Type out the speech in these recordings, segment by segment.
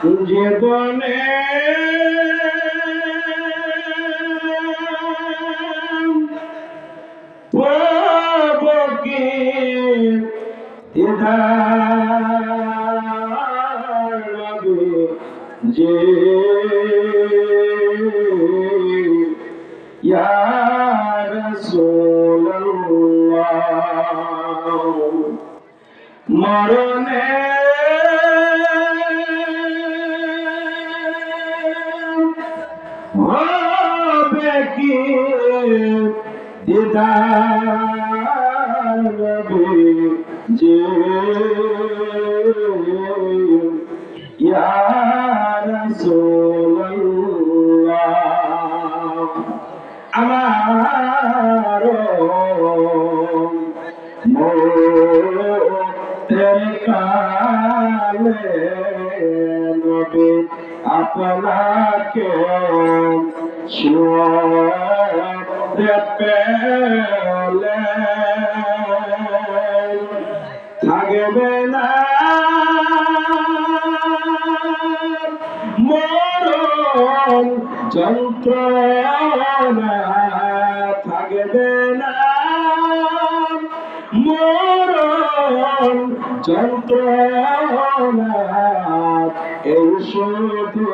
জীবনে পাব কি যে ইয়া রাসূলুল্লাহ মরণে হবে কি দিদার নবী যে ইয়া রাসূলুল্লাহ আমার মৌতের কালে নবী আপনাকে ছুঁতে পেলে থাকবে না মরণ যন্ত্রণা থাকবে না মরণ যন্ত্রণা এই শুধু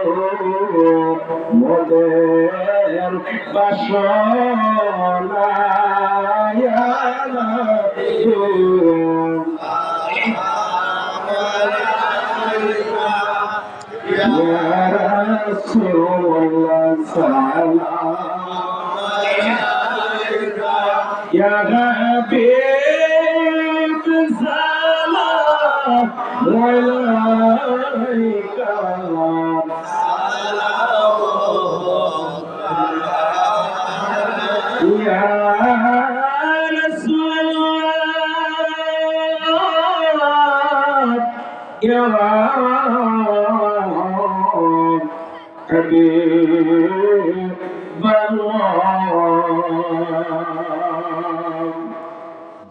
মোদের বাসনা ইয়া রাসূলুল্লাহ সালাম ইয়া হাবিব সালাম আলাইকা ইয়া রাসূলুল্লাহ ইয়া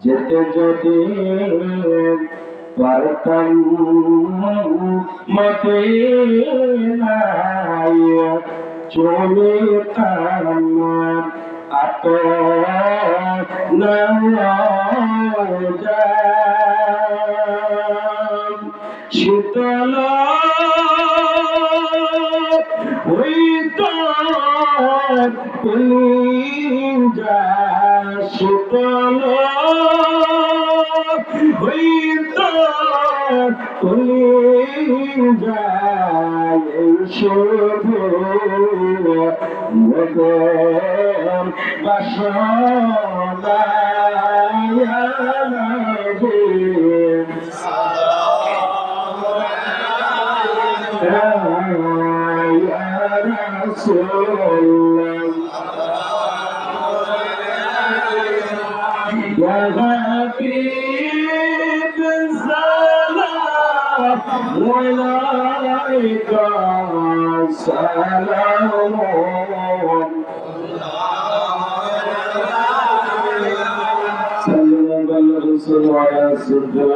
যেতে যদি পারতাম মদিনায় চলিতাম শীতল যা শীতল যায় শুধু মোদের বাসনা يا حبيب سلام عليك سلام صلى الله عليه وسلم